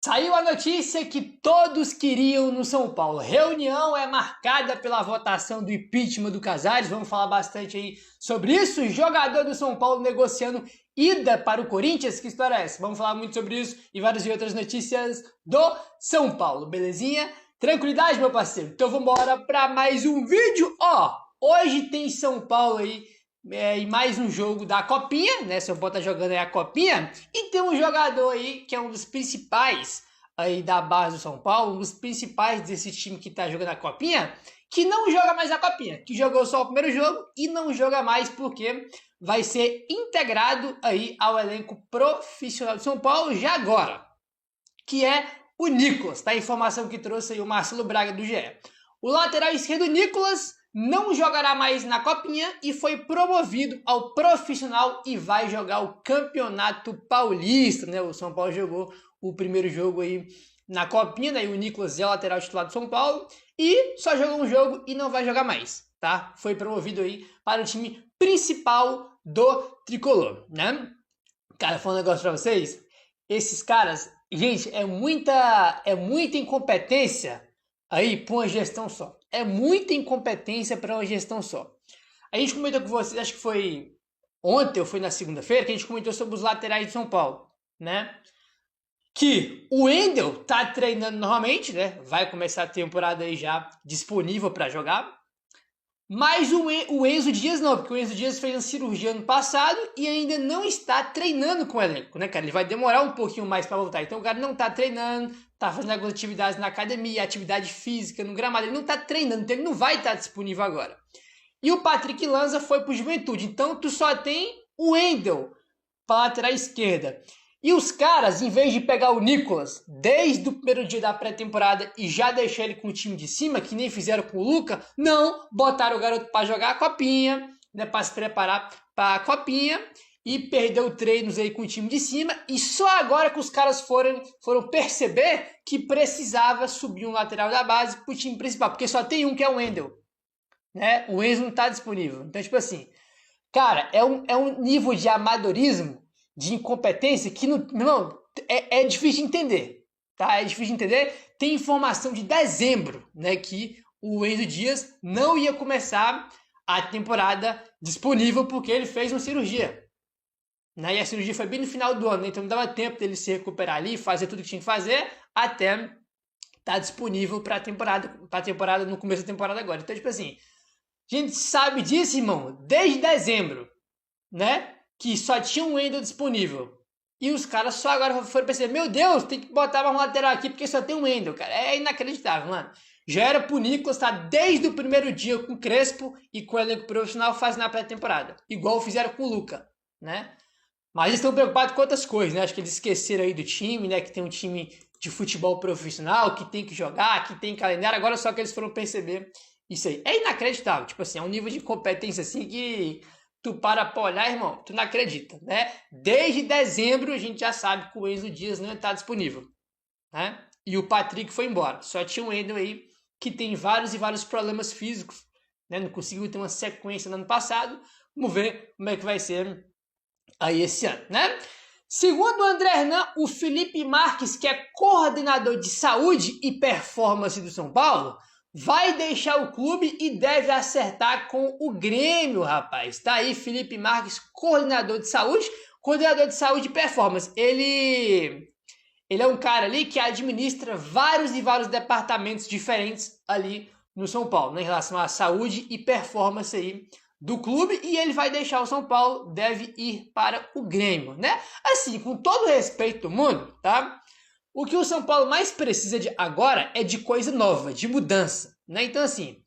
Saiu a notícia que todos queriam no São Paulo. Reunião é marcada pela votação do impeachment do Casares. Vamos falar bastante aí sobre isso. Jogador do São Paulo negociando ida para o Corinthians. Que história é essa? Vamos falar muito sobre isso e várias outras notícias do São Paulo. Belezinha? Tranquilidade, meu parceiro? Então vamos embora para mais um vídeo. Hoje tem São Paulo aí e mais um jogo da Copinha, né? São Paulo tá jogando aí a Copinha. E tem um jogador aí que é um dos principais aí da base do São Paulo, um dos principais desse time que tá jogando a Copinha, que não joga mais a Copinha, que jogou só o primeiro jogo e não joga mais porque vai ser integrado aí ao elenco profissional do São Paulo já agora, que é o Nicolas, tá? A informação que trouxe aí o Marcelo Braga do GE. O lateral esquerdo, Nicolas, não jogará mais na Copinha e foi promovido ao profissional e vai jogar o Campeonato Paulista, né? O São Paulo jogou o primeiro jogo aí na Copinha, né? E o Nicolas é o lateral titular do São Paulo e só jogou um jogo e não vai jogar mais, tá? Foi promovido aí para o time principal do Tricolor, né? Cara, falando um negócio pra vocês, esses caras, gente, é muita incompetência aí pra uma gestão só. É muita incompetência para uma gestão só. A gente comentou com vocês, acho que foi ontem ou foi na segunda-feira, que a gente comentou sobre os laterais de São Paulo, né? Que o Wendel tá treinando normalmente, né? Vai começar a temporada aí já disponível para jogar. Mas o Enzo Dias não, porque o Enzo Dias fez uma cirurgia ano passado e ainda não está treinando com o elenco, né, cara? Ele vai demorar um pouquinho mais para voltar. Então o cara não tá treinando, tá fazendo algumas atividades na academia, atividade física, no gramado. Ele não tá treinando, então ele não vai estar disponível agora. E o Patrick Lanza foi pro Juventude. Então tu só tem o Wendel para lateral esquerda. E os caras, em vez de pegar o Nicolas desde o primeiro dia da pré-temporada e já deixar ele com o time de cima, que nem fizeram com o Luca, não, botaram o garoto para jogar a Copinha, né, para se preparar para a Copinha e perdeu treinos aí com o time de cima. E só agora que os caras foram perceber que precisava subir um lateral da base para o time principal, porque só tem um que é o Wendel, né? O Enzo não está disponível. Então, tipo assim, cara, é um nível de amadorismo, de incompetência que não é difícil de entender, tá? É difícil de entender. Tem informação de dezembro, né, que o Enzo Dias não ia começar a temporada disponível porque ele fez uma cirurgia, né? E a cirurgia foi bem no final do ano, né? Então não dava tempo dele se recuperar ali, fazer tudo que tinha que fazer até estar disponível para a temporada no começo da temporada agora. Então, tipo assim, a gente sabe disso, irmão, desde dezembro, né? Que só tinha um Wendel disponível. E os caras só agora foram perceber, meu Deus, tem que botar uma lateral aqui porque só tem um Wendel, cara. É inacreditável, mano. Já era pro Nicolas estar desde o primeiro dia com o Crespo e com o elenco profissional fazendo a pré-temporada. Igual fizeram com o Luca, né? Mas eles estão preocupados com outras coisas, né? Acho que eles esqueceram aí do time, né? Que tem um time de futebol profissional, que tem que jogar, que tem calendário. Agora só que eles foram perceber isso aí. É inacreditável. Tipo assim, é um nível de competência assim que tu para olhar, irmão, tu não acredita, né? Desde dezembro a gente já sabe que o Enzo Dias não está disponível, né? E o Patrick foi embora. Só tinha um Wendel aí que tem vários e vários problemas físicos, né? Não conseguiu ter uma sequência no ano passado. Vamos ver como é que vai ser aí esse ano, né? Segundo o André Hernan, o Felipe Marques, que é coordenador de saúde e performance do São Paulo, vai deixar o clube e deve acertar com o Grêmio, rapaz. Tá aí Felipe Marques, coordenador de saúde e performance. Ele é um cara ali que administra vários e vários departamentos diferentes ali no São Paulo, né, em relação à saúde e performance aí do clube, e ele vai deixar o São Paulo, deve ir para o Grêmio, né? Assim, com todo o respeito do mundo, tá? O que o São Paulo mais precisa de agora é de coisa nova, de mudança, né? Então, assim,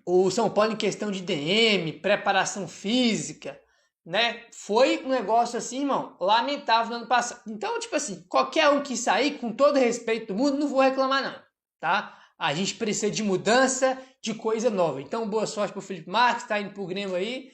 o São Paulo em questão de DM, preparação física, né? Foi um negócio assim, irmão, lamentável no ano passado. Então, tipo assim, qualquer um que sair, com todo respeito do mundo, não vou reclamar não, tá? A gente precisa de mudança, de coisa nova. Então, boa sorte pro Felipe Marques, tá indo pro Grêmio aí.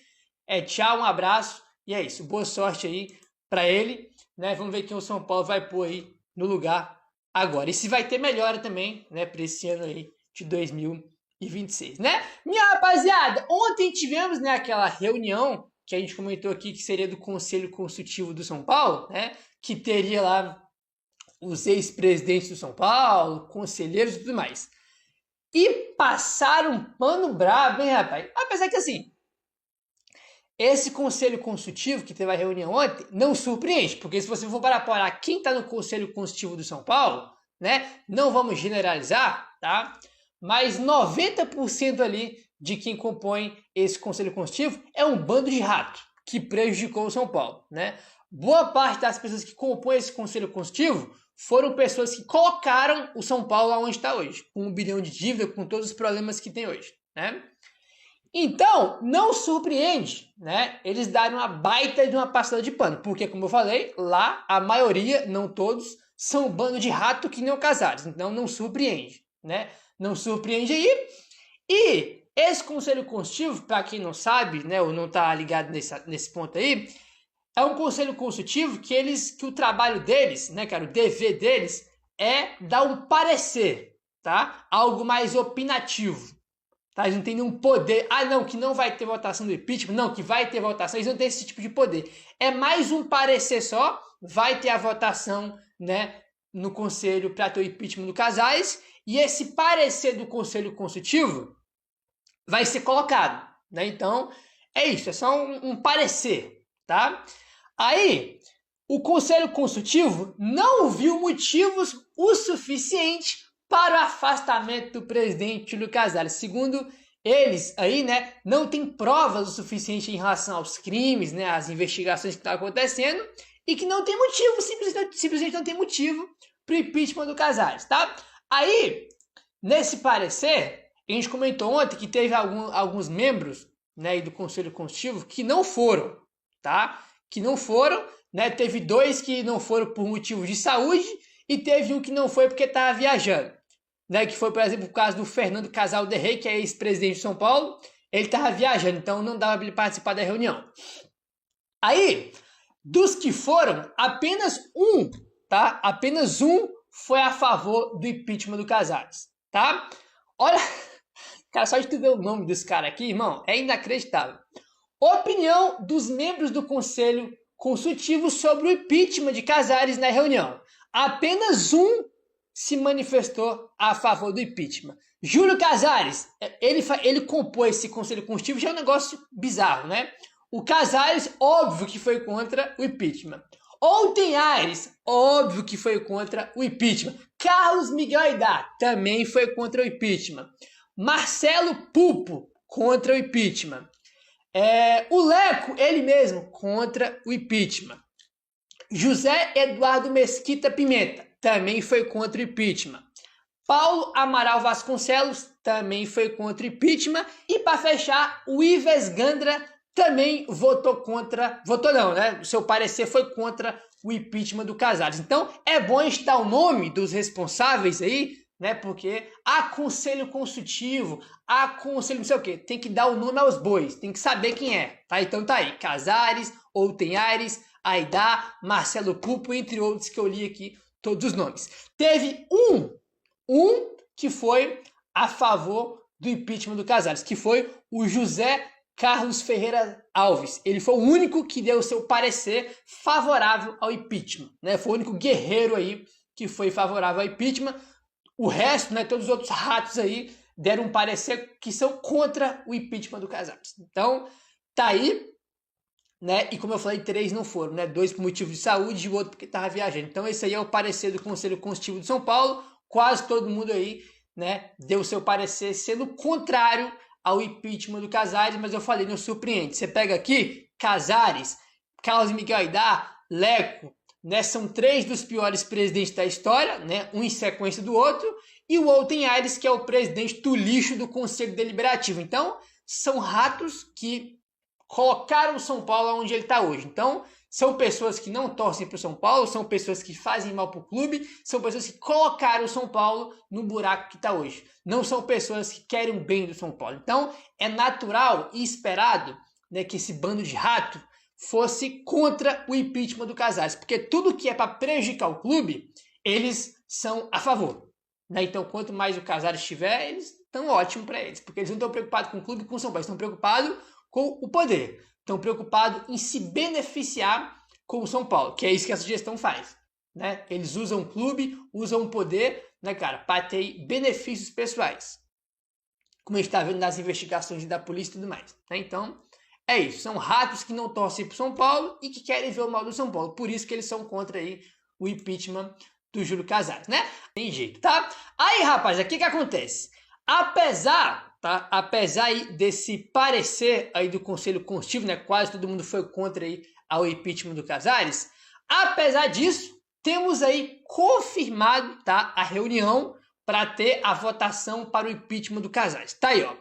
Tchau, um abraço. E é isso, boa sorte aí para ele, né? Vamos ver quem o São Paulo vai pôr aí no lugar agora. E se vai ter melhora também, né, para esse ano aí de 2026, né? Minha rapaziada, ontem tivemos, né, aquela reunião que a gente comentou aqui que seria do Conselho Consultivo do São Paulo, né? Que teria lá os ex-presidentes do São Paulo, conselheiros e tudo mais. E passaram um pano brabo, hein, rapaz? Apesar que assim, esse Conselho Consultivo que teve a reunião ontem não surpreende, porque se você for parar quem está no Conselho Consultivo do São Paulo, né? Não vamos generalizar, tá? Mas 90% ali de quem compõe esse Conselho Consultivo é um bando de rato que prejudicou o São Paulo, né? Boa parte das pessoas que compõem esse Conselho Consultivo foram pessoas que colocaram o São Paulo onde está hoje, com 1 bilhão de dívida, com todos os problemas que tem hoje, né? Então, não surpreende, né, eles darem uma baita de uma passada de pano, porque, como eu falei, lá a maioria, não todos, são um bando de rato que nem o Casares, então não surpreende, né? Não surpreende aí. E esse Conselho Consultivo, para quem não sabe, né, ou não está ligado nesse ponto aí, é um Conselho Consultivo que o trabalho deles, né, cara, o dever deles é dar um parecer, tá? Algo mais opinativo. Tá? Eles não têm nenhum poder. Ah, não, que não vai ter votação do impeachment. Não, que vai ter votação. Eles não têm esse tipo de poder. É mais um parecer só. Vai ter a votação, né, no Conselho para ter o impeachment do Casares. E esse parecer do Conselho Consultivo vai ser colocado, né? Então, é isso. É só um parecer, tá? Aí, o Conselho Consultivo não viu motivos o suficiente para o afastamento do presidente Júlio Casares. Segundo eles, aí, né, não tem provas o suficiente em relação aos crimes, né, às investigações que estão acontecendo, e que não tem motivo, simplesmente não tem motivo para o impeachment do Casares, tá? Aí, nesse parecer, a gente comentou ontem que teve alguns membros, né, do Conselho Consultivo que não foram, tá? Que não foram, né? Teve 2 que não foram por motivos de saúde e teve um que não foi porque estava viajando, né? Que foi, por exemplo, o caso do Fernando Casal de Rey, que é ex-presidente de São Paulo. Ele estava viajando, então não dava para ele participar da reunião. Aí, dos que foram, apenas um, tá? Apenas um foi a favor do impeachment do Casares, tá? Olha, cara, só de tu ver o nome dos caras aqui, irmão, é inacreditável. Opinião dos membros do Conselho Consultivo sobre o impeachment de Casares na reunião. Apenas um se manifestou a favor do impeachment. Júlio Casares, ele compôs esse Conselho Consultivo, já é um negócio bizarro, né? O Casares, óbvio que foi contra o impeachment. Ontem Aires, óbvio que foi contra o impeachment. Carlos Miguel Aidar também foi contra o impeachment. Marcelo Pupo, contra o impeachment. O Leco, ele mesmo, contra o impeachment. José Eduardo Mesquita Pimenta também foi contra o impeachment. Paulo Amaral Vasconcelos também foi contra o impeachment. E para fechar, o Ives Gandra também votou contra... Votou não, né? O seu parecer foi contra o impeachment do Casares. Então, é bom a gente dar o nome dos responsáveis aí, né? Porque há conselho consultivo, há conselho não sei o quê. Tem que dar o nome aos bois, tem que saber quem é, tá? Então tá aí, Casares, Outen Aires, Aidar, Marcelo Pupo, entre outros que eu li aqui todos os nomes. Teve um que foi a favor do impeachment do Casares, que foi o José Carlos Ferreira Alves. Ele foi o único que deu o seu parecer favorável ao impeachment, né? Foi o único guerreiro aí que foi favorável ao impeachment. O resto, né, todos os outros ratos aí deram um parecer que são contra o impeachment do Casares. Então, tá aí, né? E como eu falei, 3 não foram, né? 2 por motivo de saúde e o outro porque estava viajando. Então, esse aí é o parecer do Conselho Consultivo de São Paulo. Quase todo mundo aí, né, deu o seu parecer sendo contrário ao impeachment do Casares, mas eu falei, não surpreende. Você pega aqui, Casares, Carlos Miguel Aidar, Leco, né, são 3 dos piores presidentes da história, né, um em sequência do outro, e o Outen Aires, que é o presidente do lixo do Conselho Deliberativo. Então, são ratos que colocaram o São Paulo onde ele está hoje. Então, são pessoas que não torcem para o São Paulo, são pessoas que fazem mal para o clube, são pessoas que colocaram o São Paulo no buraco que está hoje. Não são pessoas que querem o bem do São Paulo. Então, é natural e esperado, né, que esse bando de rato fosse contra o impeachment do Casares, porque tudo que é para prejudicar o clube, eles são a favor, né? Então, quanto mais o Casares estiver, eles estão ótimos para eles, porque eles não estão preocupados com o clube e com o São Paulo, eles estão preocupados com o poder. estão preocupados em se beneficiar com o São Paulo, que é isso que essa gestão faz, né? Eles usam o clube, usam o poder, né, cara, para ter benefícios pessoais, como a gente está vendo nas investigações da polícia e tudo mais, né? Então, é isso. São ratos que não torcem pro São Paulo e que querem ver o mal do São Paulo. Por isso que eles são contra aí o impeachment do Júlio Casares, né? Tem jeito, tá? Aí, rapaz, o que acontece? Apesar aí desse parecer aí do Conselho Constitutivo, né? Quase todo mundo foi contra aí ao impeachment do Casares. Apesar disso, temos aí confirmado, tá? A reunião para ter a votação para o impeachment do Casares. Tá aí, ó.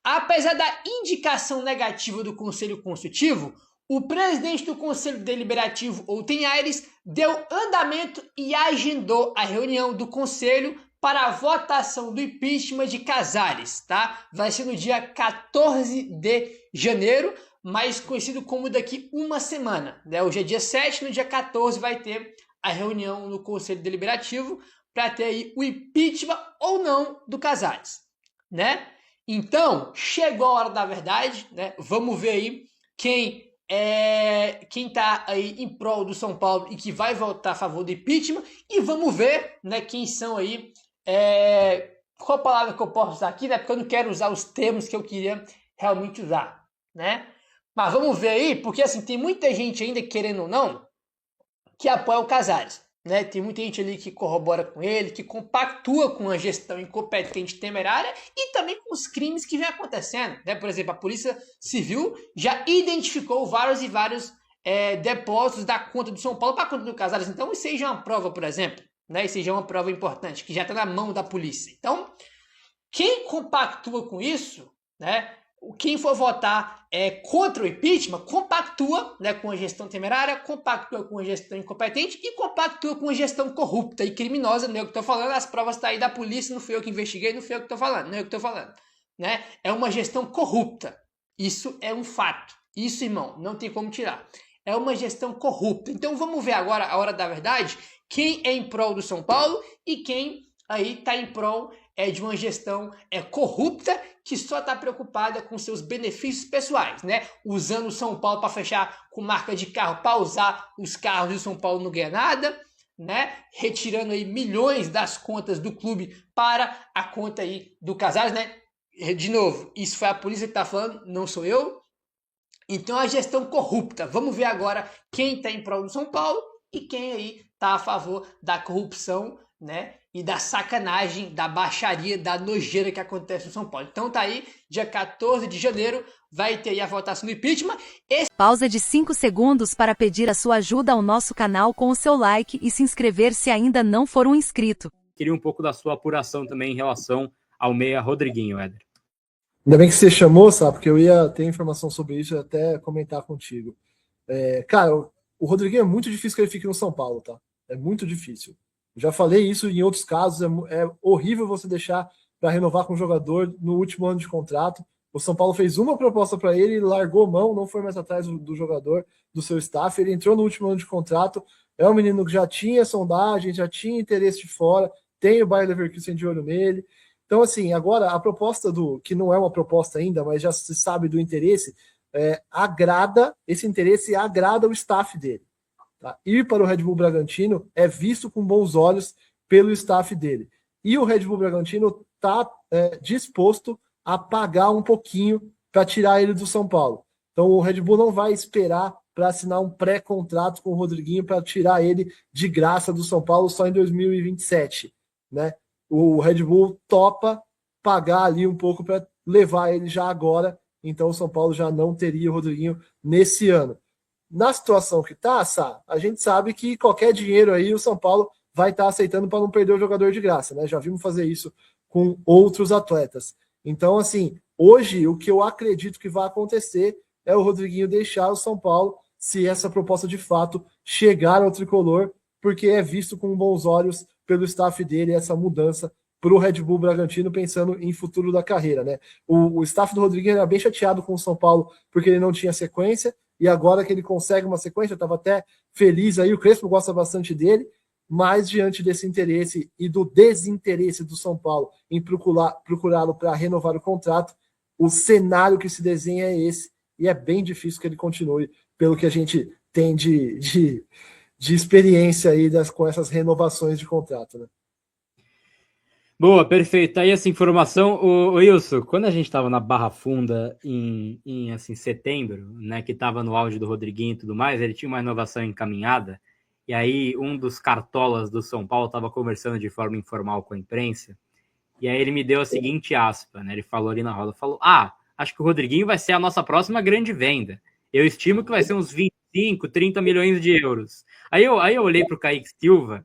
Apesar da indicação negativa do Conselho Consultivo, o presidente do Conselho Deliberativo, Outem Aires, deu andamento e agendou a reunião do Conselho para a votação do impeachment de Casares, tá? Vai ser no dia 14 de janeiro, mais conhecido como daqui uma semana, né? Hoje é dia 7, no dia 14 vai ter a reunião no Conselho Deliberativo para ter aí o impeachment ou não do Casares, né? Então, chegou a hora da verdade, né? Vamos ver aí quem tá aí em prol do São Paulo e que vai votar a favor do impeachment, e vamos ver, né, quem são aí, qual a palavra que eu posso usar aqui, né? Porque eu não quero usar os termos que eu queria realmente usar, né? Mas vamos ver aí, porque assim, tem muita gente ainda, querendo ou não, que apoia o Casares, né? Tem muita gente ali que corrobora com ele, que compactua com a gestão incompetente e temerária e também com os crimes que vem acontecendo, né? Por exemplo, a Polícia Civil já identificou vários depósitos da conta do São Paulo para a conta do Casares. Então, isso aí já é uma prova, por exemplo, né? Isso aí já é uma prova importante, que já está na mão da polícia. Então, quem compactua com isso, né? Quem for votar contra o impeachment, compactua, né, com a gestão temerária, compactua com a gestão incompetente e compactua com a gestão corrupta e criminosa. Não é eu que estou falando, as provas estão aí da polícia, não fui eu que investiguei, não fui eu que estou falando, não é eu que estou falando, né? É uma gestão corrupta. Isso é um fato. Isso, irmão, não tem como tirar. É uma gestão corrupta. Então vamos ver agora, a hora da verdade, quem é em prol do São Paulo e quem aí está em prol de uma gestão corrupta que só está preocupada com seus benefícios pessoais, né? Usando o São Paulo para fechar com marca de carro, para usar os carros e o São Paulo não ganha nada, né? Retirando aí milhões das contas do clube para a conta aí do Casares, né? De novo, isso foi a polícia que está falando, não sou eu. Então a gestão corrupta. Vamos ver agora quem está em prol do São Paulo e quem aí está a favor da corrupção, né? E da sacanagem, da baixaria, da nojeira que acontece no São Paulo. Então tá aí, dia 14 de janeiro, vai ter aí a votação do impeachment. Pausa de 5 segundos para pedir a sua ajuda ao nosso canal com o seu like e se inscrever se ainda não for um inscrito. Queria um pouco da sua apuração também em relação ao meia Rodriguinho, Éder. Ainda bem que você chamou, sabe? Porque eu ia ter informação sobre isso e até comentar contigo. Cara, o Rodriguinho é muito difícil que ele fique no São Paulo, tá? É muito difícil. Já falei isso em outros casos, é horrível você deixar para renovar com o jogador no último ano de contrato. O São Paulo fez uma proposta para ele, largou mão, não foi mais atrás do jogador, do seu staff. Ele entrou no último ano de contrato, é um menino que já tinha sondagem, já tinha interesse de fora, tem o Bayer Leverkusen de olho nele. Então, assim, agora a proposta que não é uma proposta ainda, mas já se sabe do interesse, esse interesse agrada o staff dele. Tá? Ir para o Red Bull Bragantino é visto com bons olhos pelo staff dele. E o Red Bull Bragantino está disposto a pagar um pouquinho para tirar ele do São Paulo. Então o Red Bull não vai esperar para assinar um pré-contrato com o Rodriguinho para tirar ele de graça do São Paulo só em 2027. Né? O Red Bull topa pagar ali um pouco para levar ele já agora. Então o São Paulo já não teria o Rodriguinho nesse ano. Na situação que está, a gente sabe que qualquer dinheiro aí o São Paulo vai estar aceitando para não perder o jogador de graça, né? Já vimos fazer isso com outros atletas. Então, assim, hoje o que eu acredito que vai acontecer é o Rodriguinho deixar o São Paulo, se essa proposta de fato chegar ao tricolor, porque é visto com bons olhos pelo staff dele essa mudança para o Red Bull Bragantino, pensando em futuro da carreira, né? O staff do Rodriguinho era bem chateado com o São Paulo porque ele não tinha sequência, e agora que ele consegue uma sequência, estava até feliz aí, o Crespo gosta bastante dele, mas diante desse interesse e do desinteresse do São Paulo em procurá-lo para renovar o contrato, o cenário que se desenha é esse, e é bem difícil que ele continue, pelo que a gente tem de experiência aí com essas renovações de contrato, né? Boa, perfeito. Aí essa informação, o Wilson, quando a gente estava na Barra Funda em assim, setembro, né, que estava no auge do Rodriguinho e tudo mais, ele tinha uma renovação encaminhada, e aí um dos cartolas do São Paulo estava conversando de forma informal com a imprensa, e aí ele me deu a seguinte aspa, né, ele falou ali na roda, falou, acho que o Rodriguinho vai ser a nossa próxima grande venda. Eu estimo que vai ser uns 25, 30 milhões de euros. Aí eu olhei para o Kaique Silva,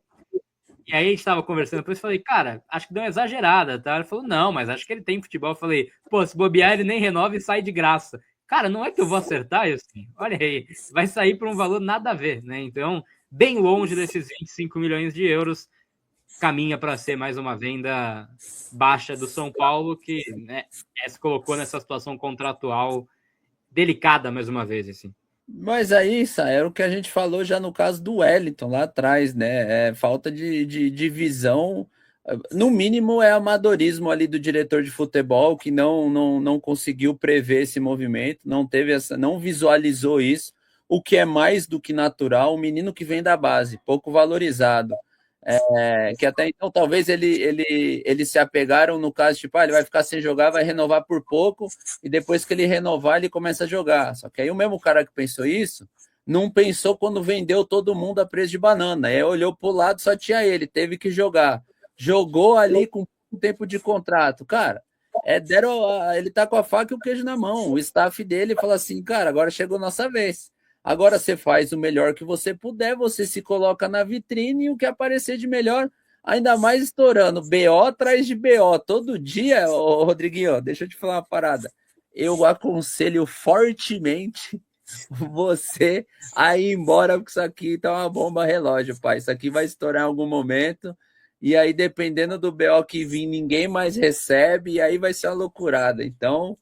e aí a gente tava conversando, depois falei, cara, acho que deu uma exagerada, tá? Ele falou, não, mas acho que ele tem futebol. Eu falei, pô, se bobear, ele nem renova e sai de graça. Cara, não é que eu vou acertar isso? Olha aí, vai sair por um valor nada a ver, né? Então, bem longe desses 25 milhões de euros, caminha para ser mais uma venda baixa do São Paulo, que né, se colocou nessa situação contratual delicada mais uma vez, assim. Mas aí, era o que a gente falou já no caso do Wellington lá atrás, né? É falta de visão. No mínimo, é amadorismo ali do diretor de futebol que não conseguiu prever esse movimento, não visualizou isso, o que é mais do que natural. Um menino que vem da base, pouco valorizado. Que até então talvez eles se apegaram no caso, tipo, ele vai ficar sem jogar, vai renovar por pouco, e depois que ele renovar, ele começa a jogar. Só que aí o mesmo cara que pensou isso, não pensou quando vendeu todo mundo a preço de banana. Aí olhou pro lado, só tinha ele, teve que jogar. Jogou ali com um tempo de contrato. Cara, ele tá com a faca e o queijo na mão. O staff dele fala assim, cara, agora chegou a nossa vez. Agora você faz o melhor que você puder, você se coloca na vitrine e o que aparecer de melhor, ainda mais estourando BO atrás de BO. Todo dia, Rodriguinho, deixa eu te falar uma parada. Eu aconselho fortemente você a ir embora, porque isso aqui tá uma bomba relógio, pai. Isso aqui vai estourar em algum momento. E aí, dependendo do BO que vir, ninguém mais recebe, e aí vai ser uma loucurada. Então,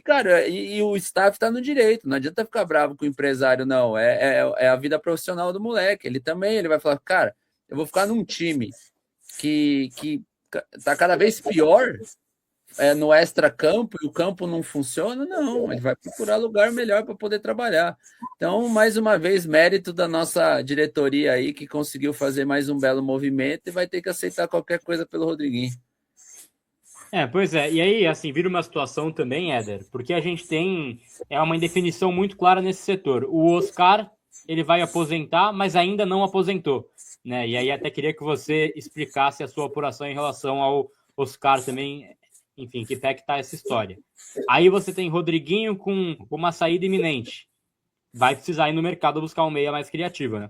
cara, o staff tá no direito, não adianta ficar bravo com o empresário, não. É a vida profissional do moleque. Ele vai falar, cara, eu vou ficar num time que tá cada vez pior no extra-campo e o campo não funciona, não. Ele vai procurar lugar melhor para poder trabalhar. Então, mais uma vez, mérito da nossa diretoria aí, que conseguiu fazer mais um belo movimento e vai ter que aceitar qualquer coisa pelo Rodriguinho. Pois é, e aí, assim, vira uma situação também, Éder, porque a gente tem uma indefinição muito clara nesse setor. O Oscar, ele vai aposentar, mas ainda não aposentou, né? E aí até queria que você explicasse a sua apuração em relação ao Oscar também, enfim, que pé que tá essa história. Aí você tem Rodriguinho com uma saída iminente. Vai precisar ir no mercado buscar um meia mais criativo, né?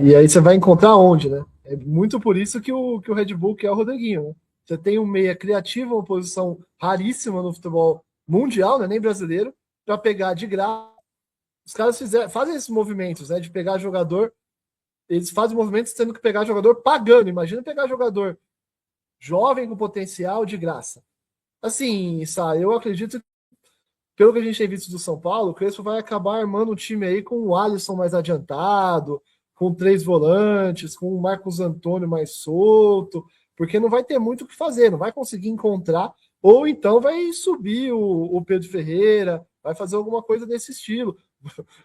E aí você vai encontrar onde, né? É muito por isso que o Red Bull quer o Rodriguinho, né? Você tem um meia criativo, uma posição raríssima no futebol mundial, né? Nem brasileiro, para pegar de graça. Os caras fazem esses movimentos, né? De pegar jogador. Eles fazem movimentos tendo que pegar jogador pagando. Imagina pegar jogador jovem com potencial de graça. Assim, eu acredito que, pelo que a gente tem visto do São Paulo, o Crespo vai acabar armando um time aí com o Alisson mais adiantado, com 3 volantes, com o Marcos Antônio mais solto, porque não vai ter muito o que fazer, não vai conseguir encontrar, ou então vai subir o Pedro Ferreira, vai fazer alguma coisa desse estilo,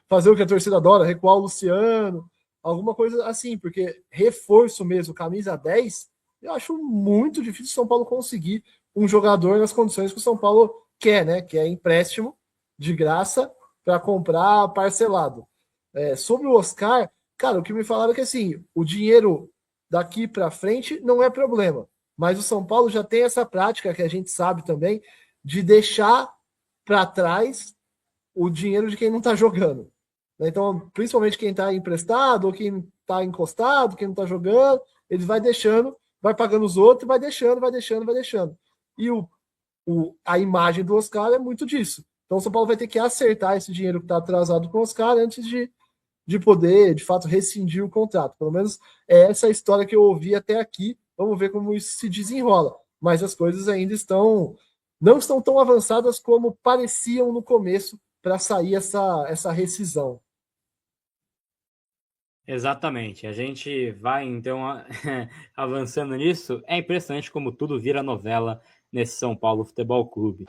fazer o que a torcida adora, recuar o Luciano, alguma coisa assim, porque reforço mesmo, camisa 10, eu acho muito difícil o São Paulo conseguir um jogador nas condições que o São Paulo quer, né? Que é empréstimo de graça para comprar parcelado. Sobre o Oscar, cara, o que me falaram é que assim, o dinheiro daqui para frente não é problema, mas o São Paulo já tem essa prática que a gente sabe também de deixar para trás o dinheiro de quem não está jogando. Então, principalmente quem está emprestado ou quem está encostado, quem não está jogando, eles vai deixando, vai pagando os outros, vai deixando. E a imagem do Oscar é muito disso. Então, o São Paulo vai ter que acertar esse dinheiro que está atrasado com o Oscar antes de poder, de fato, rescindir o contrato. Pelo menos é essa a história que eu ouvi até aqui. Vamos ver como isso se desenrola. Mas as coisas ainda não estão tão avançadas como pareciam no começo para sair essa rescisão. Exatamente. A gente vai, então, avançando nisso. É impressionante como tudo vira novela nesse São Paulo Futebol Clube.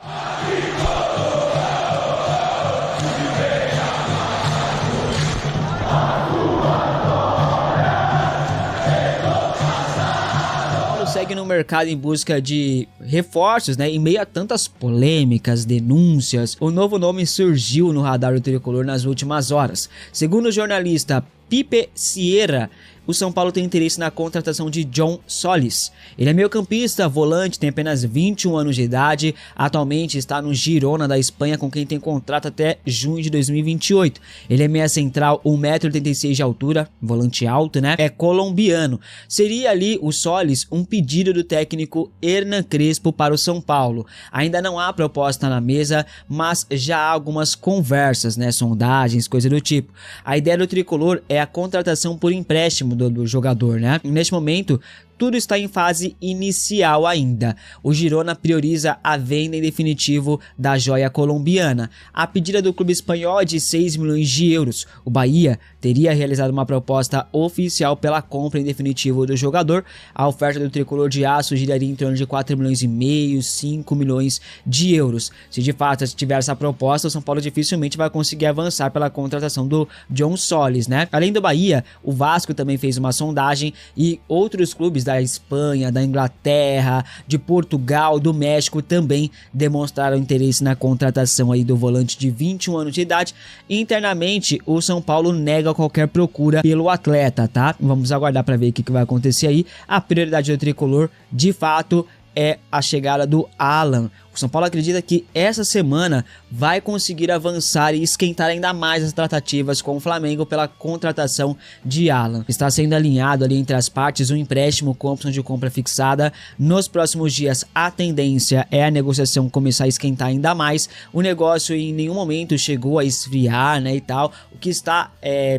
Segue no mercado em busca de reforços, né? Em meio a tantas polêmicas, denúncias, o novo nome surgiu no radar do tricolor nas últimas horas. Segundo o jornalista Pipe Sierra, o São Paulo tem interesse na contratação de John Solis. Ele é meio-campista, volante, tem apenas 21 anos de idade, atualmente está no Girona da Espanha, com quem tem contrato até junho de 2028. Ele é meia central, 1,86 m de altura, volante alto, né? É colombiano. Seria ali o Solis um pedido do técnico Hernan Crespo para o São Paulo. Ainda não há proposta na mesa, mas já há algumas conversas, né? Sondagens, coisa do tipo. A ideia do tricolor é a contratação por empréstimo do jogador, né? Neste momento, tudo está em fase inicial ainda. O Girona prioriza a venda em definitivo da joia colombiana. A pedida do clube espanhol é de 6 milhões de euros. O Bahia teria realizado uma proposta oficial pela compra em definitivo do jogador. A oferta do tricolor de aço giraria em torno de 4 milhões e meio, 5 milhões de euros. Se de fato tiver essa proposta, o São Paulo dificilmente vai conseguir avançar pela contratação do John Solis, né? Além do Bahia, o Vasco também fez uma sondagem e outros clubes da Espanha, da Inglaterra, de Portugal, do México também demonstraram interesse na contratação aí do volante de 21 anos de idade. Internamente, o São Paulo nega qualquer procura pelo atleta, tá? Vamos aguardar para ver o que vai acontecer aí. A prioridade do tricolor, de fato, é a chegada do Alan. O São Paulo acredita que essa semana vai conseguir avançar e esquentar ainda mais as tratativas com o Flamengo pela contratação de Alan. Está sendo alinhado ali entre as partes um empréstimo com opção de compra fixada. Nos próximos dias a tendência é a negociação começar a esquentar ainda mais. O negócio em nenhum momento chegou a esfriar, né, e tal. O que está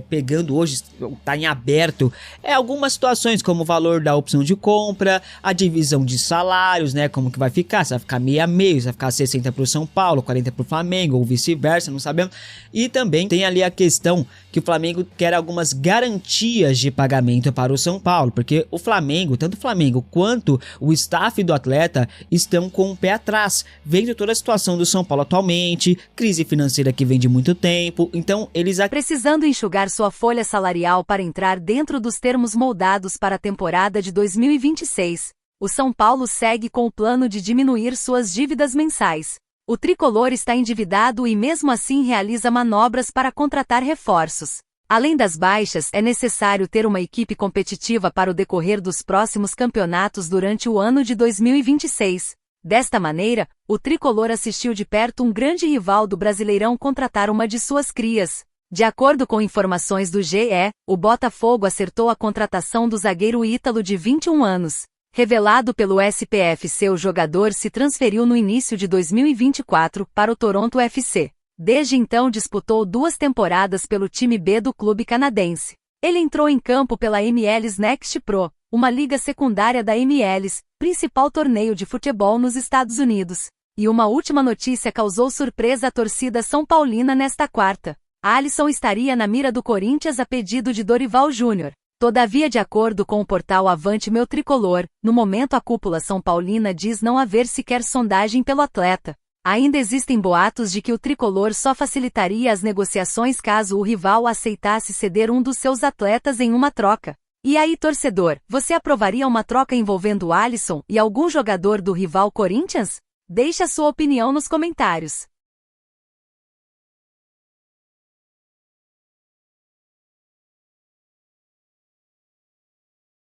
pegando hoje, está em aberto, é algumas situações como o valor da opção de compra, a divisão de salários, né, como que vai ficar, se vai ficar meio a meio, se vai ficar 60 para o São Paulo, 40 para o Flamengo ou vice-versa, não sabemos. E também tem ali a questão que o Flamengo quer algumas garantias de pagamento para o São Paulo, porque o Flamengo, tanto o Flamengo quanto o staff do atleta estão com o pé atrás, vendo toda a situação do São Paulo atualmente, crise financeira que vem de muito tempo, então eles... Precisando enxugar sua folha salarial para entrar dentro dos termos moldados para a temporada de 2026. O São Paulo segue com o plano de diminuir suas dívidas mensais. O tricolor está endividado e mesmo assim realiza manobras para contratar reforços. Além das baixas, é necessário ter uma equipe competitiva para o decorrer dos próximos campeonatos durante o ano de 2026. Desta maneira, o tricolor assistiu de perto um grande rival do Brasileirão contratar uma de suas crias. De acordo com informações do GE, o Botafogo acertou a contratação do zagueiro ítalo de 21 anos. Revelado pelo SPFC, o jogador se transferiu no início de 2024 para o Toronto FC. Desde então disputou 2 temporadas pelo time B do clube canadense. Ele entrou em campo pela MLS Next Pro, uma liga secundária da MLS, principal torneio de futebol nos Estados Unidos. E uma última notícia causou surpresa à torcida são paulina nesta quarta. Alisson estaria na mira do Corinthians a pedido de Dorival Júnior. Todavia, de acordo com o portal Avante Meu Tricolor, no momento a cúpula são paulina diz não haver sequer sondagem pelo atleta. Ainda existem boatos de que o tricolor só facilitaria as negociações caso o rival aceitasse ceder um dos seus atletas em uma troca. E aí, torcedor, você aprovaria uma troca envolvendo Alisson e algum jogador do rival Corinthians? Deixe a sua opinião nos comentários.